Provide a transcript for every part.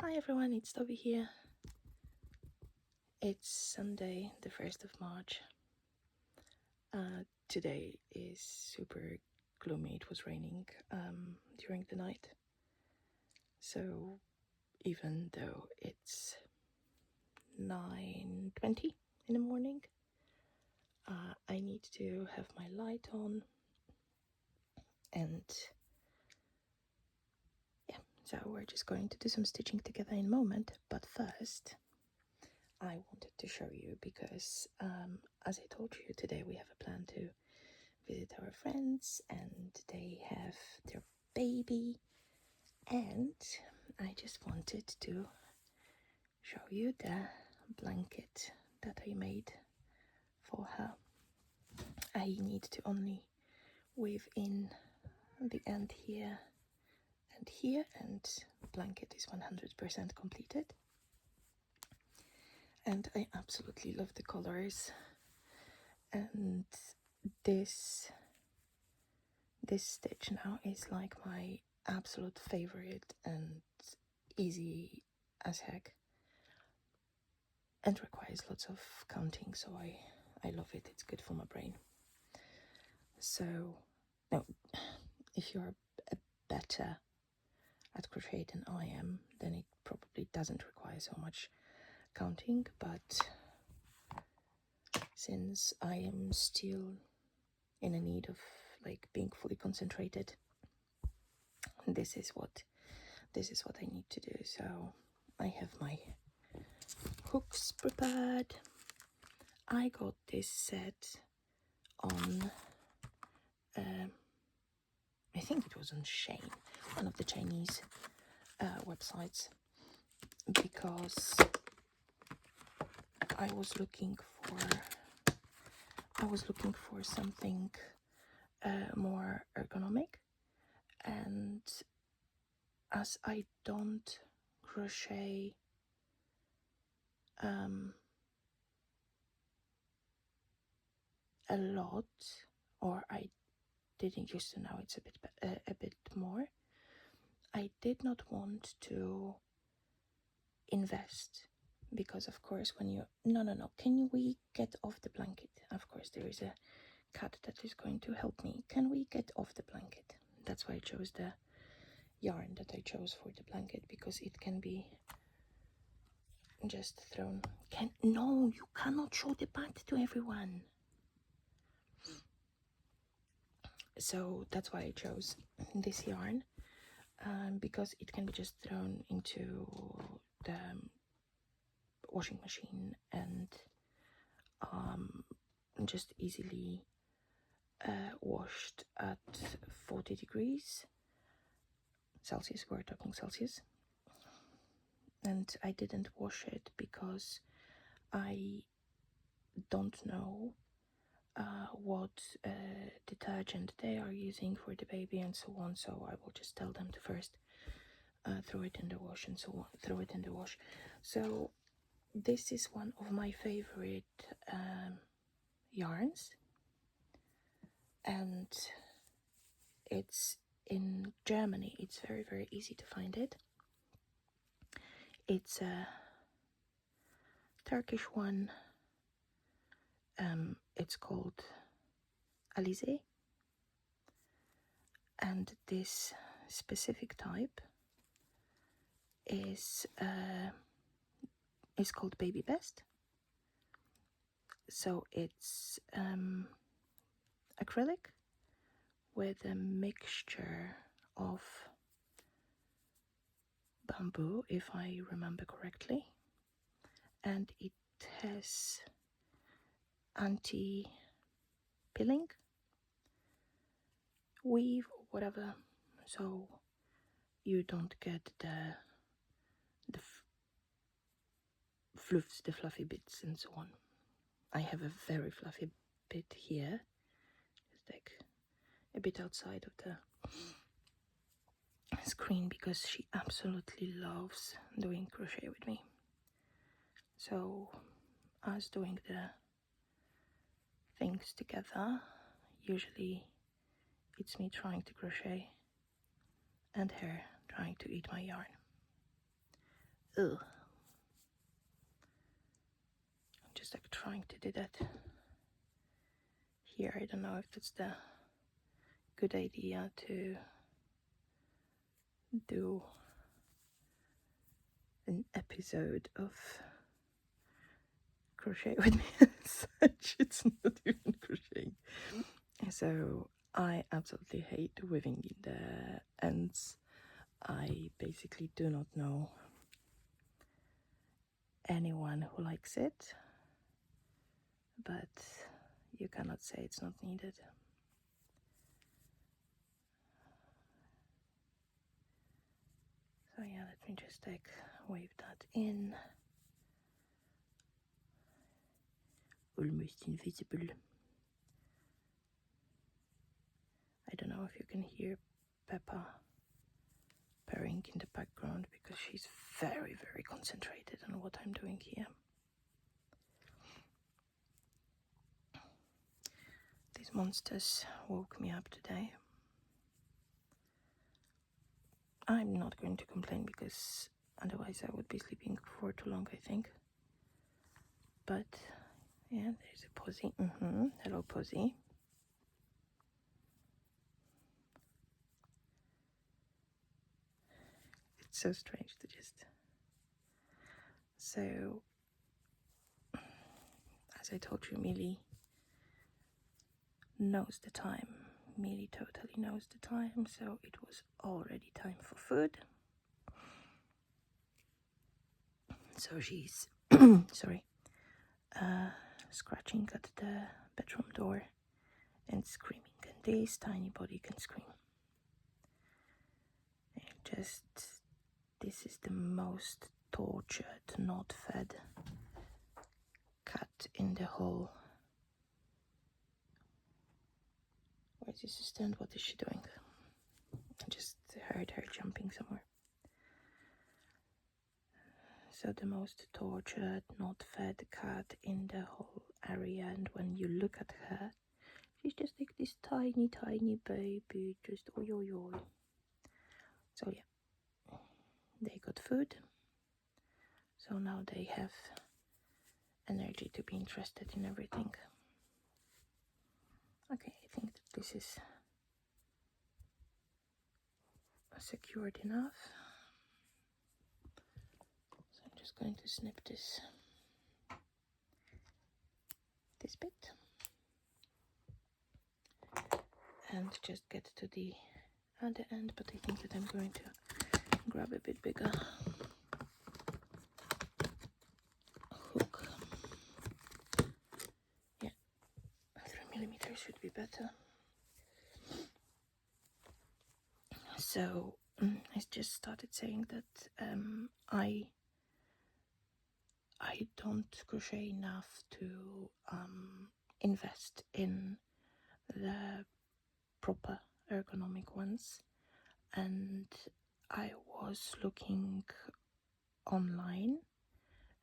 Hi everyone, it's Toby here. It's Sunday, the 1st of March. Today is super gloomy. It was raining during the night. So even though it's 9:20 in the morning, I need to have my light on. And yeah, so we're just going to do some stitching together in a moment. But first, I wanted to show you because, as I told you, today we have a plan to visit our friends and they have their baby, and I just wanted to show you the blanket that I made for her. I need to only weave in the end here and here, and the blanket is 100% completed. And I absolutely love the colors, and this stitch now is like my absolute favorite and easy as heck, and requires lots of counting, so I love it. It's good for my brain. So now, if you're better at crochet than I am, then it probably doesn't require so much counting, but since I am still in a need of like being fully concentrated, this is what I need to do. So I have my hooks prepared. I got this set on I think it was on Shane, one of the Chinese websites, because I was looking for something more ergonomic, and as I don't crochet a lot, or I didn't used to, now it's a bit more, I did not want to invest, because of course when you no, can we get off the blanket? Of course there is a cat that is going to help me. Can we get off the blanket? That's why I chose the yarn that I chose for the blanket, because it can be just thrown. No, you cannot show the back to everyone. So that's why I chose this yarn, because it can be just thrown into the washing machine and just easily washed at 40 degrees Celsius. We're talking Celsius. And I didn't wash it because I don't know what detergent they are using for the baby and so on, so I will just tell them to first throw it in the wash and so on, throw it in the wash. So this is one of my favorite yarns, and it's in Germany. It's very, very easy to find it. It's a Turkish one. It's called Alize, and this specific type is called Baby Best. So it's acrylic with a mixture of bamboo, if I remember correctly, and it has anti-pilling weave or whatever, so you don't get the fluffs, the fluffy bits and so on. I have a very fluffy bit here, just like a bit outside of the screen, because she absolutely loves doing crochet with me. So us doing the things together, usually it's me trying to crochet and her trying to eat my yarn. Ugh. I'm just like trying to do that here. I don't know if it's the good idea to do an episode of crochet with me as such. It's not even crocheting. So I absolutely hate weaving in the ends. I basically do not know anyone who likes it, but you cannot say it's not needed. So yeah, let me just like wave that in. Almost invisible. I don't know if you can hear Peppa purring in the background because she's very, very concentrated on what I'm doing here. These monsters woke me up today. I'm not going to complain because otherwise I would be sleeping for too long, I think. But yeah, there's a Posy. Hello, Posy. It's so strange to just... So, as I told you, Millie knows the time. Millie totally knows the time, so it was already time for food. So she's, sorry, scratching at the bedroom door and screaming. And this tiny body can scream. This is the most tortured, not fed cat in the whole... Where's the assistant? What is she doing? I just heard her jumping somewhere. So the most tortured, not fed cat in the whole area, and when you look at her, she's just like this tiny, tiny baby, just oi oi oi. So yeah, they got food, so now they have energy to be interested in everything. Okay, I think that this is secured enough. So I'm just going to snip this bit and just get to the other end, but I think that I'm going to grab a bit bigger hook. Yeah, 3mm should be better. So I just started saying that I don't crochet enough to invest in the proper ergonomic ones, and I was looking online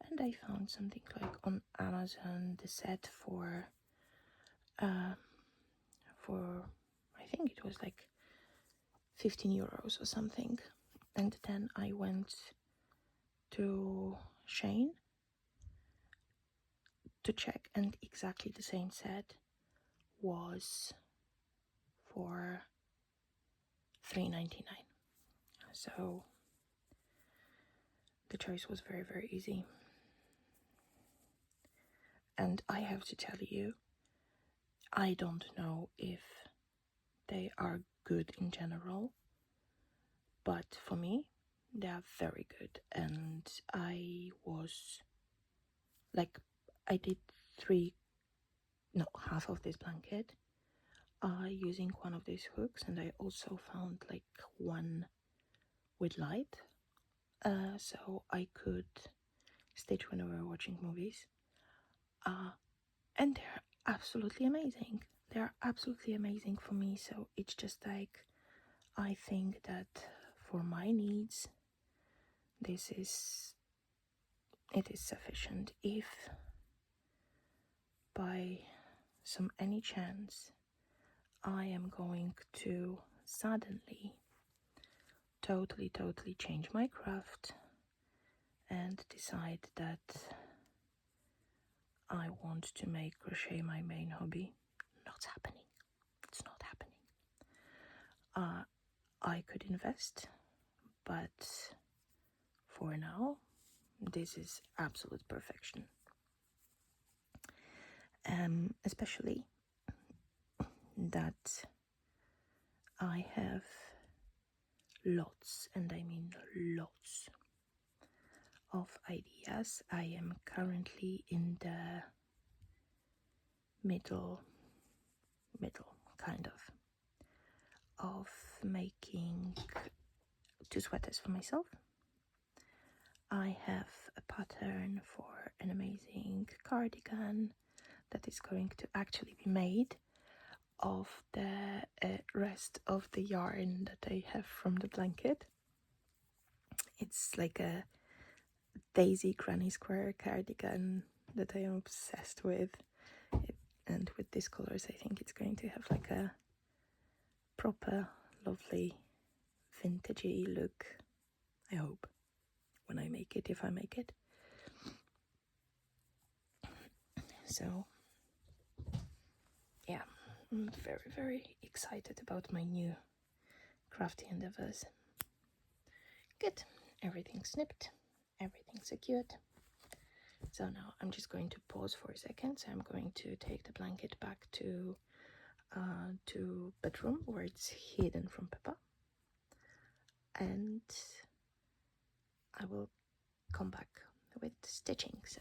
and I found something like on Amazon the set for I think it was like 15 euros or something. And then I went to Shein to check, and exactly the same set was for $3.99. So the choice was very, very easy. And I have to tell you, I don't know if they are good in general, but for me, they are very good. And I was like, I did half of this blanket using one of these hooks, and I also found like one with light, so I could stitch when we were watching movies, and they're absolutely amazing. They're absolutely amazing for me. So it's just like, I think that for my needs, it is sufficient. If by any chance I am going to suddenly totally change my craft and decide that I want to make crochet my main hobby. Not happening. It's not happening. I could invest, but for now, this is absolute perfection. Especially that I have lots, and I mean lots, of ideas. I am currently in the middle kind of making 2 sweaters for myself. I have a pattern for an amazing cardigan that is going to actually be made of the rest of the yarn that I have from the blanket. It's like a daisy granny square cardigan that I am obsessed with. And with these colors, I think it's going to have like a proper, lovely, vintagey look. I hope, when I make it, if I make it. So, yeah, I'm very, very excited about my new crafty endeavors. Good, everything's snipped, everything's secured. So now I'm just going to pause for a second. So I'm going to take the blanket back to bedroom where it's hidden from Peppa, and I will come back with stitching. So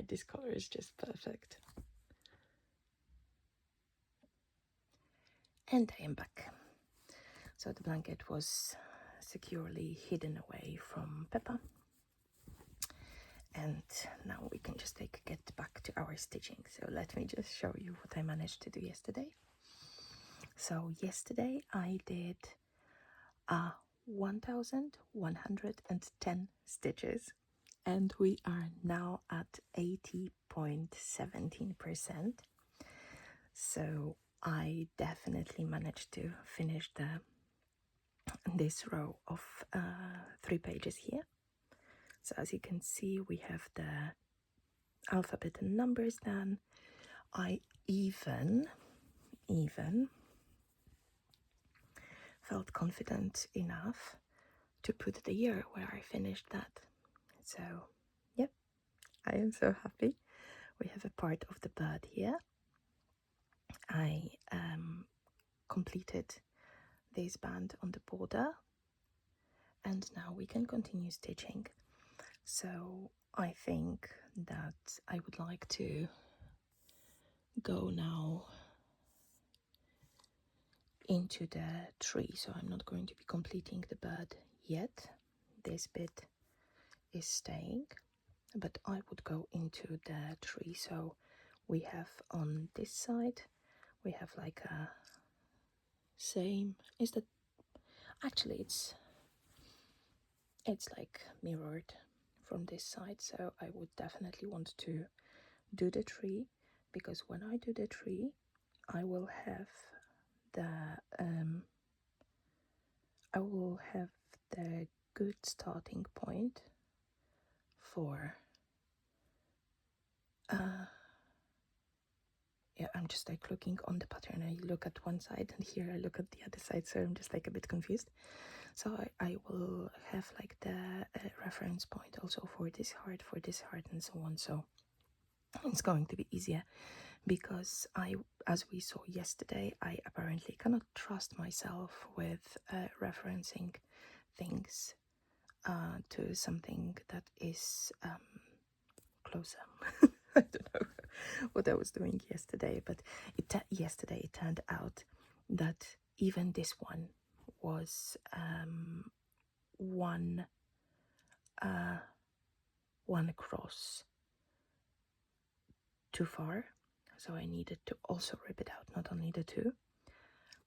this color is just perfect. And I am back. So the blanket was securely hidden away from Peppa, and now we can just get back to our stitching. So let me just show you what I managed to do yesterday. So yesterday I did 1110 stitches, and we are now at 80.17%. So I definitely managed to finish this row of 3 pages here. So as you can see, we have the alphabet and numbers done. I even felt confident enough to put the year where I finished that. So, yep, I am so happy. We have a part of the bird here. I completed this band on the border, and now we can continue stitching. So I think that I would like to go now into the tree. So I'm not going to be completing the bird yet. This bit is staying, but I would go into the tree. So we have on this side, we have like a same, is that actually it's like mirrored from this side. So I would definitely want to do the tree, because when I do the tree, I will have the good starting point for yeah, I'm just like looking on the pattern. I look at one side and here I look at the other side, so I'm just like a bit confused. So I will have like the reference point also for this heart, and so on. So it's going to be easier, because as we saw yesterday, I apparently cannot trust myself with referencing things to something that is closer. I don't know what I was doing yesterday, but yesterday it turned out that even this one was one cross too far, so I needed to also rip it out, not only the 2.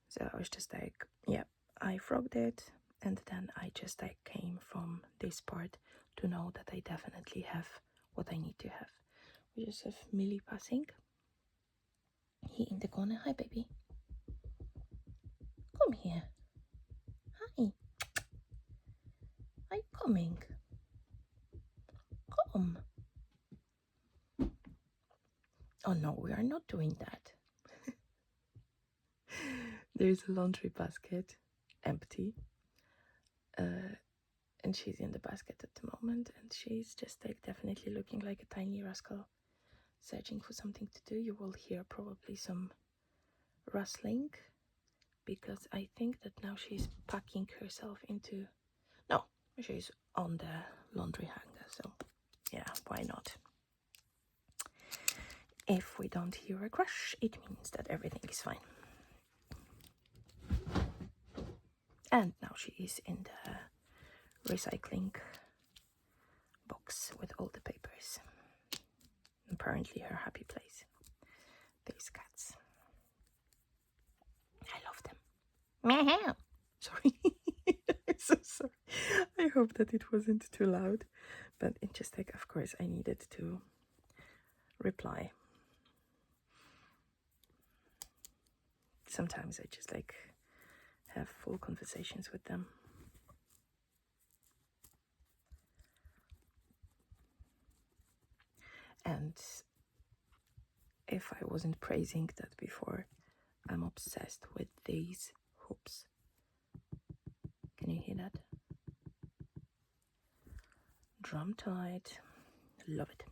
So I was just like, yeah, I frogged it, and then I just like came from this part to know that I definitely have what I need to have. We just have Millie passing. He in the corner. Hi, baby. Come here. Hi. Are you coming? no, we are not doing that. There's a laundry basket, empty. And she's in the basket at the moment, and she's just like definitely looking like a tiny rascal, searching for something to do. You will hear probably some rustling, because I think that now she's packing herself into... No, she's on the laundry hanger, so yeah, why not? If we don't hear a crash, it means that everything is fine. And now she is in the recycling box with all the papers. Apparently her happy place. These cats. I love them. Meow. Sorry. I'm so sorry. I hope that it wasn't too loud. But it just like, of course, I needed to reply. Sometimes I just like have full conversations with them. And if I wasn't praising that before, I'm obsessed with these hoops. Can you hear that? Drum tight. Love it.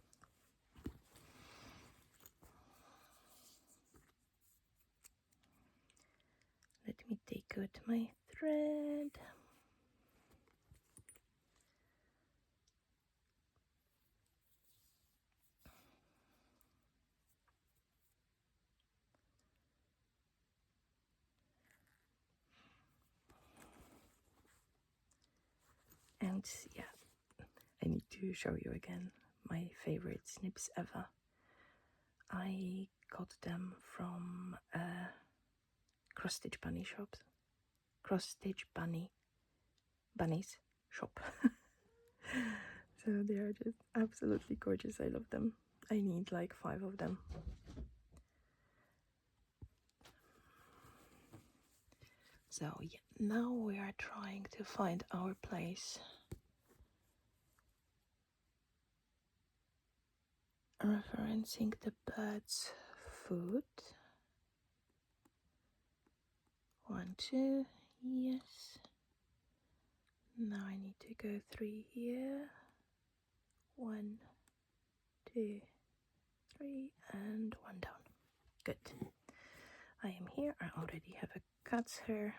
Let me take out my thread. And yeah, I need to show you again my favorite snips ever. I got them from cross stitch bunny shops. Cross stitch bunnies shop. So they are just absolutely gorgeous. I love them. I need like 5 of them. So yeah, now we are trying to find our place. Referencing the bird's food. 1, 2, yes. Now I need to go 3 here. 1, 2, 3, and 1 down. Good. I am here. I already have a cat's hair.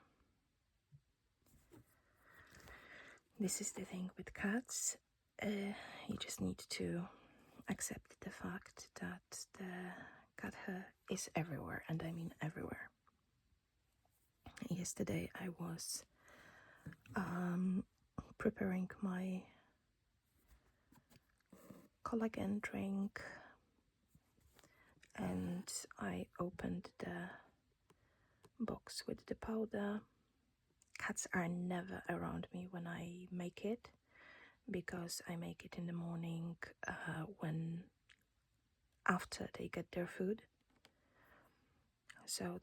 This is the thing with cats. You just need to accept the fact that the cat hair is everywhere, and I mean everywhere. Yesterday I was preparing my collagen drink, and I opened the box with the powder. Cats are never around me when I make it, because I make it in the morning when after they get their food. So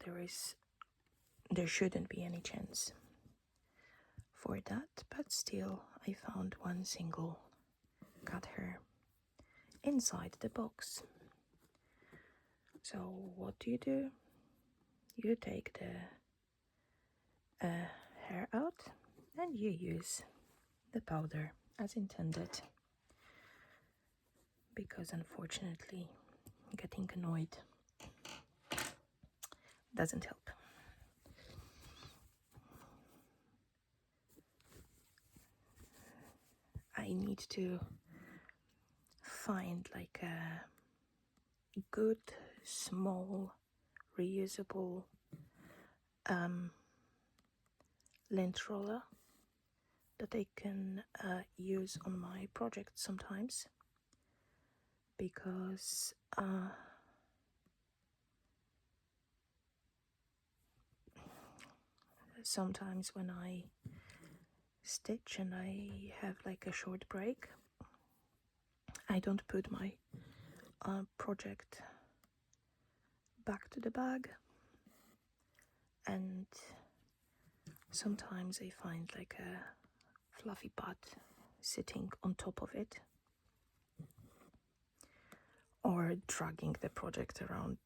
there shouldn't be any chance for that, but still I found one single cat hair inside the box. So what do? You take the hair out and you use the powder as intended, because unfortunately getting annoyed doesn't help. I need to find like a good small reusable lint roller that I can use on my project sometimes, because sometimes when I stitch and I have like a short break, I don't put my project back to the bag, and sometimes I find like a fluffy bud sitting on top of it, or dragging the project around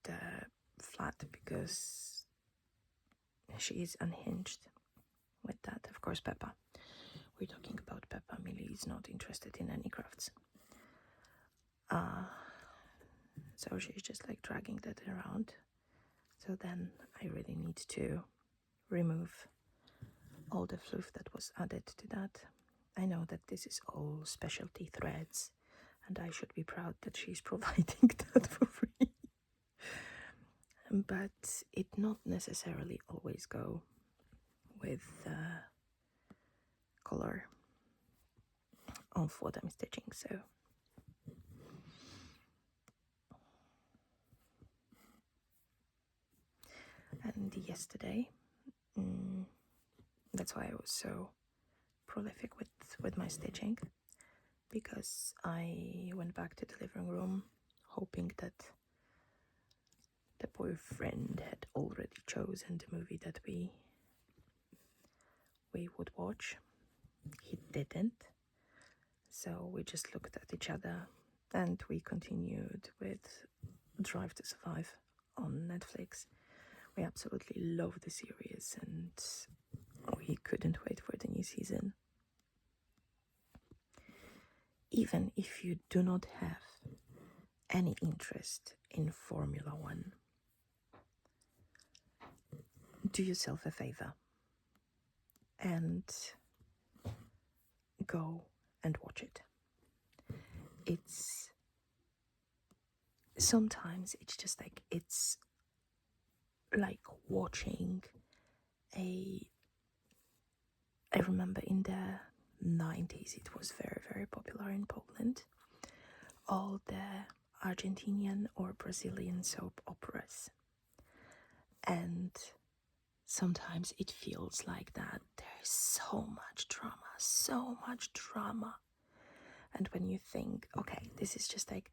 the flat because she is unhinged with that. Of course, Peppa. We're talking about Peppa. Millie is not interested in any crafts. So she's just like dragging that around. So then I really need to remove all the fluff that was added to that. I know that this is all specialty threads, and I should be proud that she's providing that for free. But it not necessarily always go with color of what I'm stitching. So and yesterday, that's why I was so prolific with my stitching, because I went back to the living room hoping that the boyfriend had already chosen the movie that we would watch. He didn't, so we just looked at each other and we continued with Drive to Survive on Netflix. We absolutely love the series and we couldn't wait for the new season. Even if you do not have any interest in Formula One, do yourself a favor and go and watch it. Sometimes it's just like, it's like watching I remember in the 90s it was very, very popular in Poland, all the Argentinian or Brazilian soap operas. And sometimes it feels like that. There's so much drama. And when you think, okay, this is just like,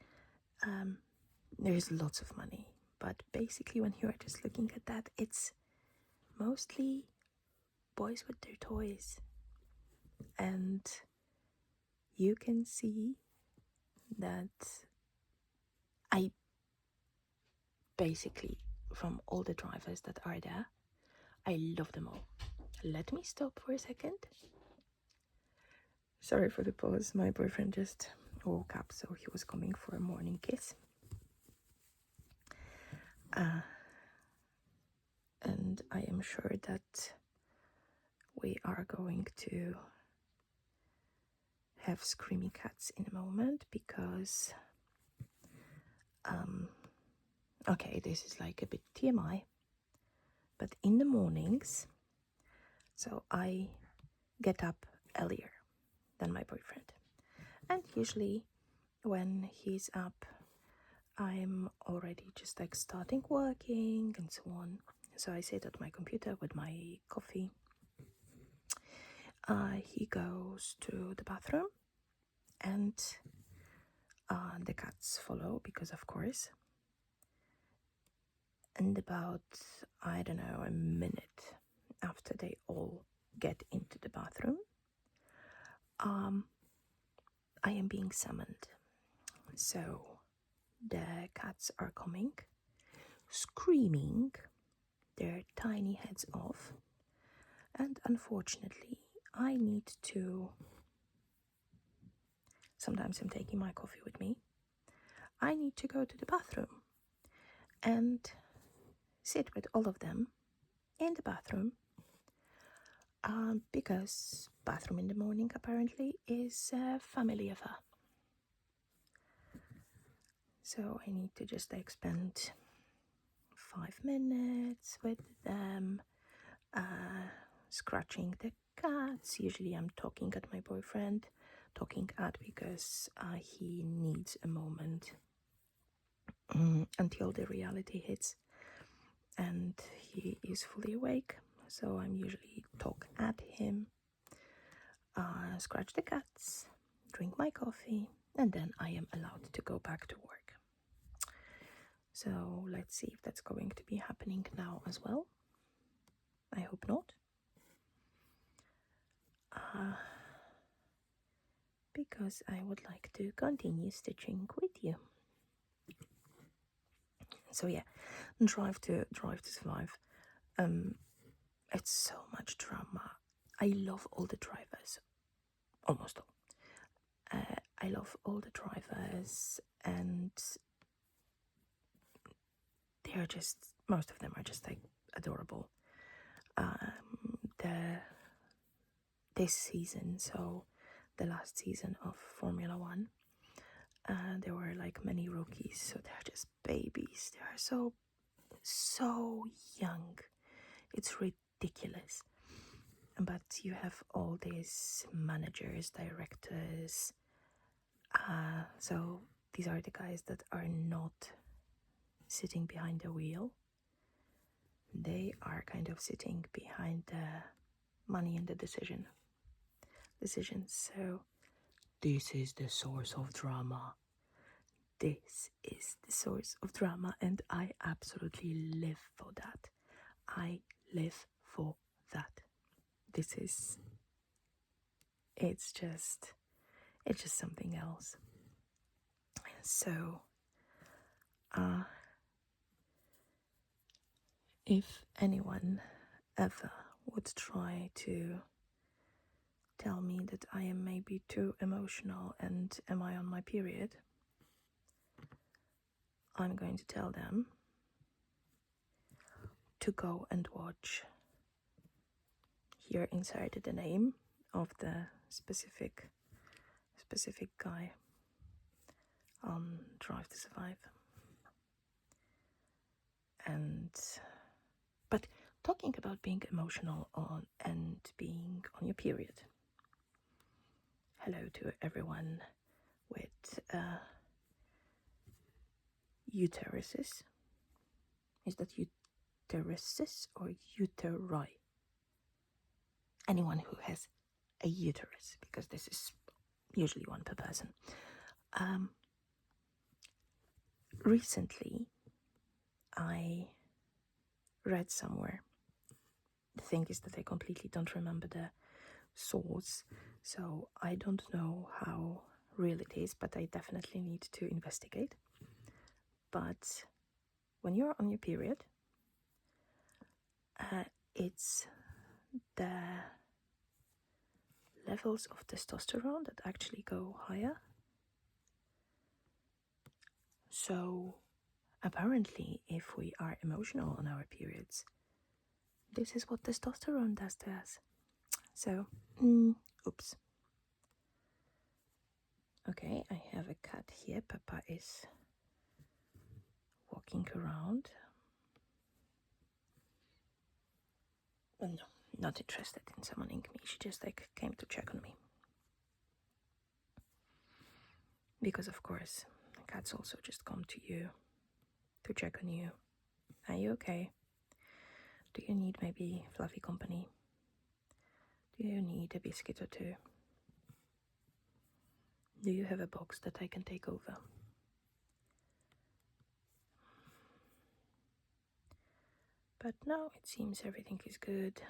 there's lots of money. But basically when you're just looking at that, it's mostly boys with their toys. And you can see that I basically, from all the drivers that are there, I love them all. Let me stop for a second. Sorry for the pause. My boyfriend just woke up, so he was coming for a morning kiss. And I am sure that we are going to have screamy cats in a moment because, okay, this is like a bit TMI, but in the mornings, so I get up earlier than my boyfriend. And usually when he's up, I'm already just like starting working and so on. So I sit at my computer with my coffee. He goes to the bathroom and the cats follow because of course. And about, I don't know, a minute after they all get into the bathroom, I am being summoned. So the cats are coming, screaming their tiny heads off, and unfortunately I need to, sometimes I'm taking my coffee with me, I need to go to the bathroom and sit with all of them in the bathroom, because bathroom in the morning apparently is a family affair. So I need to just like spend 5 minutes with them, scratching the cats. Usually I'm talking at my boyfriend, talking at because he needs a moment until the reality hits and he is fully awake. So I'm usually talk at him, scratch the cats, drink my coffee, and then I am allowed to go back to work. So let's see if that's going to be happening now as well. I hope not. Because I would like to continue stitching with you. So yeah, Drive to Survive. It's so much drama. I love all the drivers, almost all. I love all the drivers, and they are just, most of them are just like adorable. This season, so the last season of Formula One, there were like many rookies, so they're just babies. They are so young. It's ridiculous. But you have all these managers, directors. So these are the guys that are not sitting behind the wheel. They are kind of sitting behind the money and the decisions. So this is the source of drama. This is the source of drama, and I absolutely live for that. I live for that. It's just something else. So, if anyone ever would try to tell me that I am maybe too emotional and am I on my period, I'm going to tell them to go and watch, here inside the name of the specific guy on Drive to Survive. But talking about being emotional and being on your period. Hello to everyone with uteruses. Is that uteruses or uteri? Anyone who has a uterus, because this is usually one per person. Recently, I read somewhere. The thing is that I completely don't remember the source, so I don't know how real it is, but I definitely need to investigate. But when you're on your period, it's the levels of testosterone that actually go higher. So apparently, if we are emotional on our periods, this is what testosterone does to us. So, oops. Okay, I have a cat here. Papa is walking around. Well, no, not interested in summoning me. She just came to check on me. Because of course, cats also just come to you to check on you. Are you okay? Do you need maybe fluffy company? Do you need a biscuit or two? Do you have a box that I can take over? But no, it seems everything is good.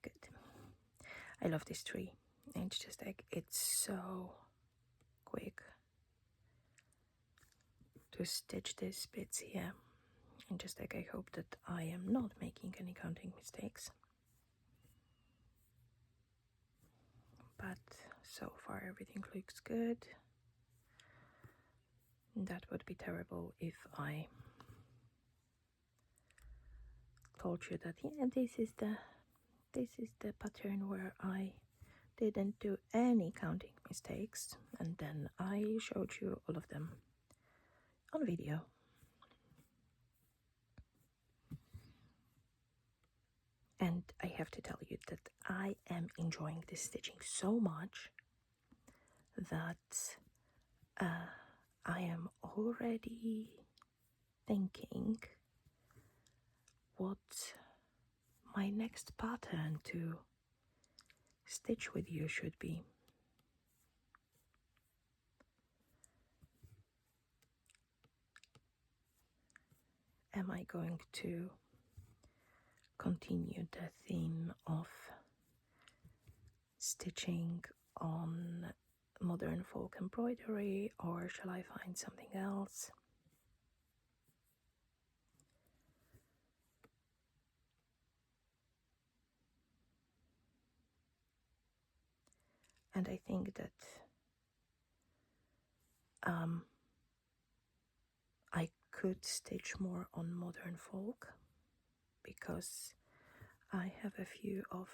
Good. I love this tree. It's just it's so quick to stitch these bits here. And just I hope that I am not making any counting mistakes. But so far everything looks good. That would be terrible if I told you that this is the pattern where I didn't do any counting mistakes, and then I showed you all of them on video. And I have to tell you that I am enjoying this stitching so much that I am already thinking what my next pattern to stitch with you should be. Am I going to continue the theme of stitching on modern folk embroidery, or shall I find something else? And I think that I could stitch more on modern folk, because I have a few of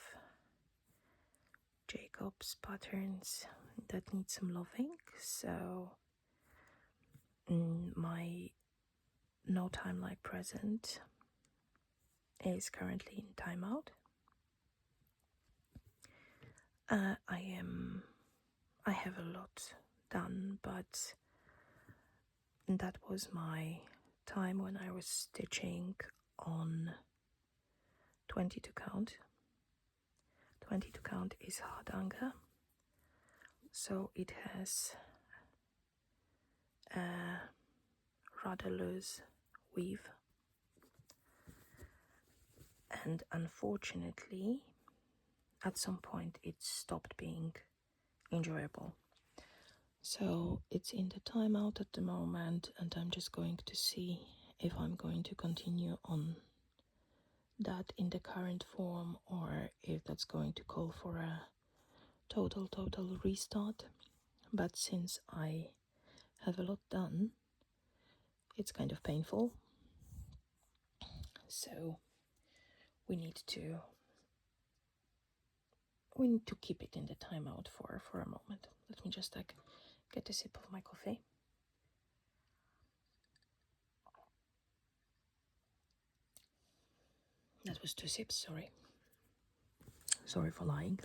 Jacob's patterns that need some loving. So my No Time Like Present is currently in timeout. I have a lot done, but that was my time when I was stitching on 22 count. 22 count is hardanger, so it has a rather loose weave, and unfortunately at some point it stopped being enjoyable. So it's in the timeout at the moment, and I'm just going to see if I'm going to continue on that in the current form, or if that's going to call for a total restart. But since I have a lot done, it's kind of painful, so we need to keep it in the timeout for a moment. Let me just get a sip of my coffee. That was 2 sips, sorry for lying.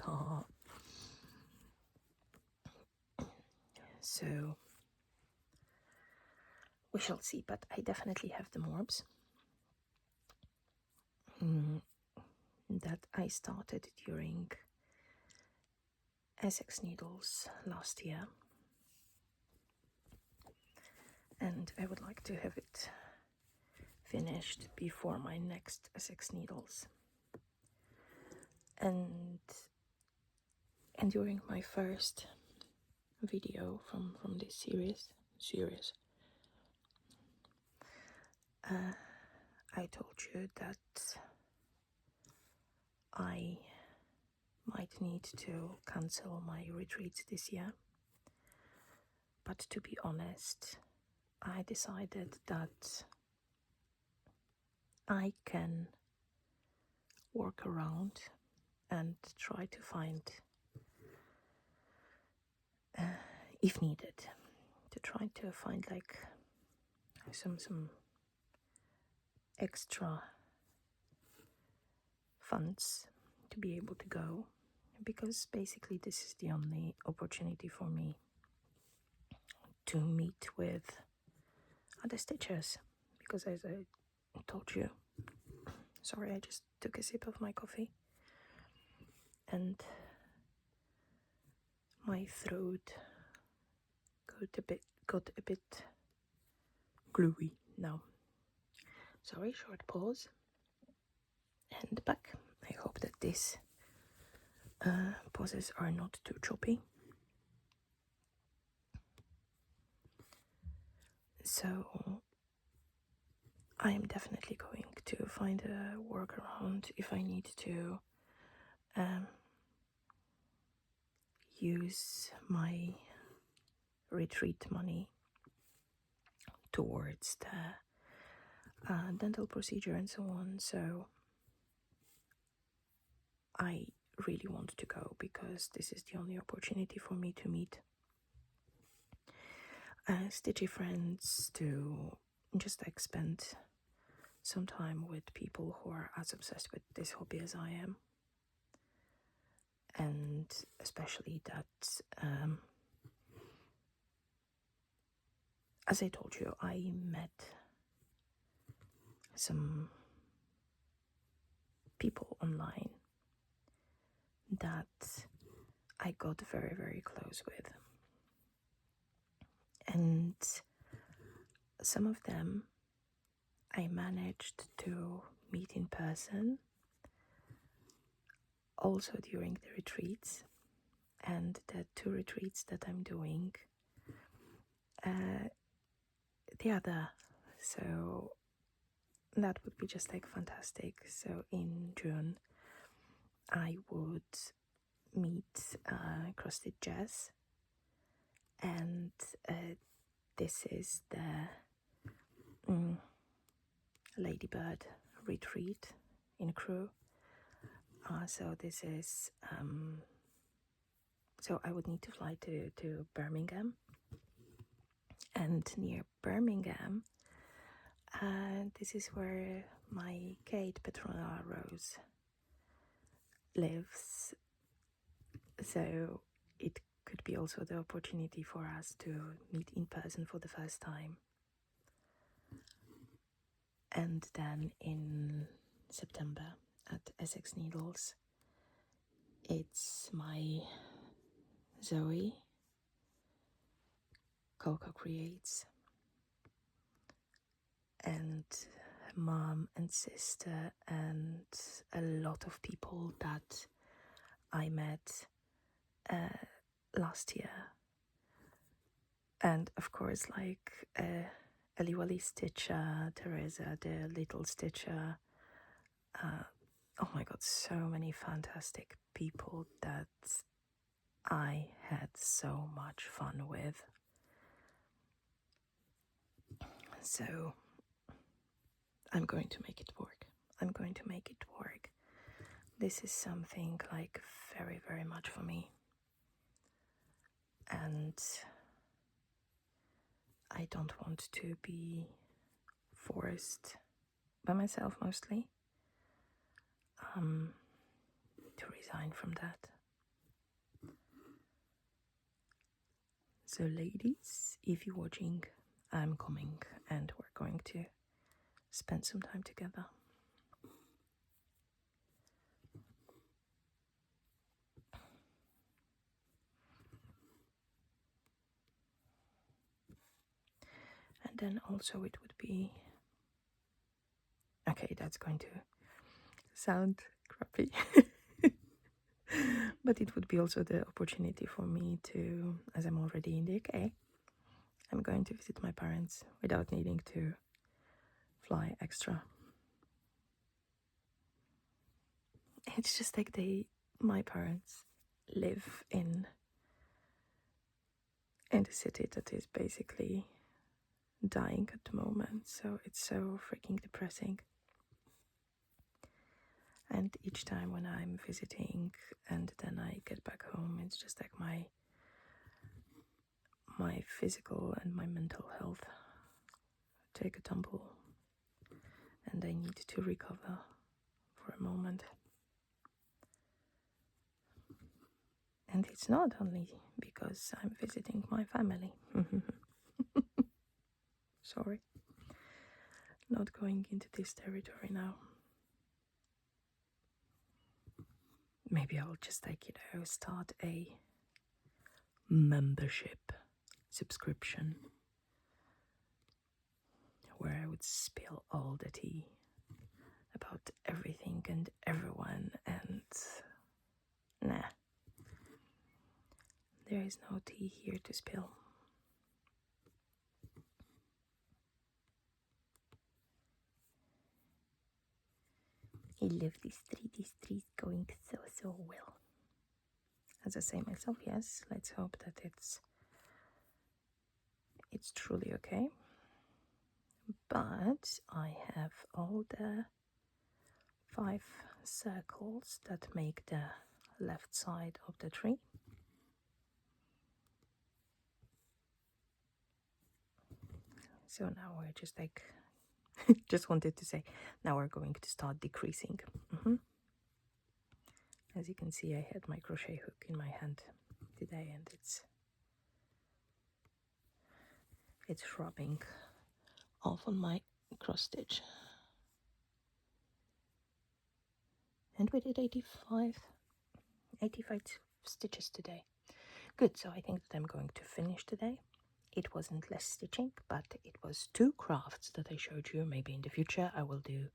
So we shall see, but I definitely have the morbs that I started during Essex Needles last year, and I would like to have it finished before my next Essex Needles. And during my first video from this series, I told you that I might need to cancel my retreats this year. But to be honest, I decided that I can work around and try to find, if needed, to try to find like some extra funds to be able to go, because basically this is the only opportunity for me to meet with other stitchers, because as I told you, sorry, I just took a sip of my coffee and my throat got a bit gluey now. Sorry, short pause and back. I hope that these pauses are not too choppy. So I am definitely going to find a workaround if I need to use my retreat money towards the dental procedure and so on. So I really want to go, because this is the only opportunity for me to meet stitchy friends, to just spend some time with people who are as obsessed with this hobby as I am. And especially that, as I told you, I met some people online that I got very, very close with. And some of them I managed to meet in person, also during the retreats. and the 2 retreats that I'm doing, they are there. So that would be just like fantastic. So in June, I would meet CrossFit Jazz, and this is the Ladybird retreat in Crewe. So this is so I would need to fly to Birmingham, and near Birmingham, this is where my Kate Petronella Rose lives. So it could be also the opportunity for us to meet in person for the first time. And then in September at Essex Needles, it's my Zoe, Coco Creates, and mom and sister and a lot of people that I met last year. And of course, like Ellie Wally Stitcher, Teresa the Little Stitcher. Oh my god, so many fantastic people that I had so much fun with. So I'm going to make it work. I'm going to make it work. This is something like very, very much for me. And I don't want to be forced by myself mostly to resign from that. So ladies, if you're watching, I'm coming and we're going to spend some time together. And then also it would be, okay, that's going to sound crappy, but it would be also the opportunity for me to, as I'm already in the UK, I'm going to visit my parents without needing to fly extra. It's just like my parents live in the city that is basically dying at the moment, so it's so freaking depressing. And each time when I'm visiting and then I get back home, it's just like my physical and my mental health take a tumble, and I need to recover for a moment. And it's not only because I'm visiting my family. Sorry, not going into this territory now. Maybe I'll just start a membership subscription where I would spill all the tea about everything and everyone, and nah, there is no tea here to spill. I love this tree is going so well. As I say myself, yes, let's hope that it's truly okay. But I have all the 5 circles that make the left side of the tree. So now we're just like, just wanted to say, now we're going to start decreasing. As you can see, I had my crochet hook in my hand today, and it's rubbing off on my cross stitch. And we did 85 stitches today. Good, so I think that I'm going to finish today. It wasn't less stitching, but it was 2 crafts that I showed you. Maybe in the future I will do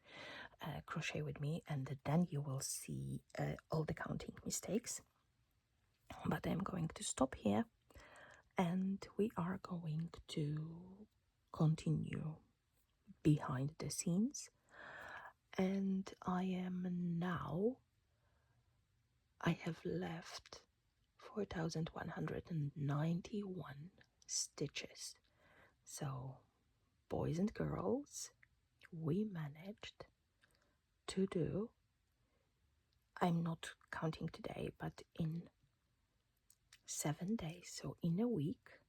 crochet with me, and then you will see all the counting mistakes. but I'm going to stop here, and we are going to continue behind the scenes. And I have left 4,191 stitches. So, boys and girls, we managed to do, I'm not counting today, but in 7 days, so in a week,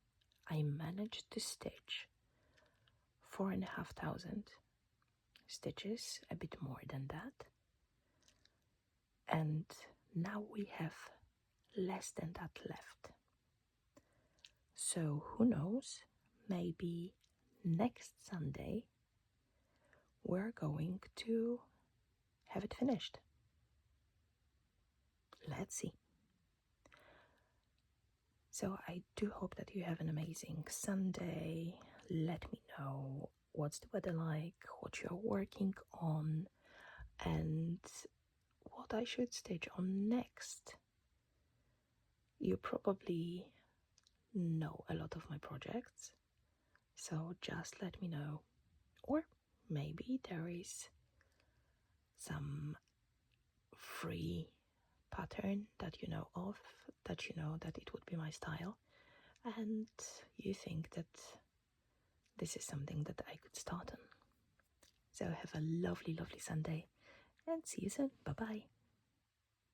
I managed to stitch 4,500 stitches, a bit more than that. And now we have less than that left. So who knows, maybe next Sunday we're going to have it finished. Let's see. So I do hope that you have an amazing Sunday. Let me know what's the weather like, what you're working on, and what I should stitch on next. You probably know a lot of my projects, so just let me know. Or maybe there is some free pattern that you know of, that you know that it would be my style, and you think that this is something that I could start on. So have a lovely, lovely Sunday, and see you soon. Bye bye.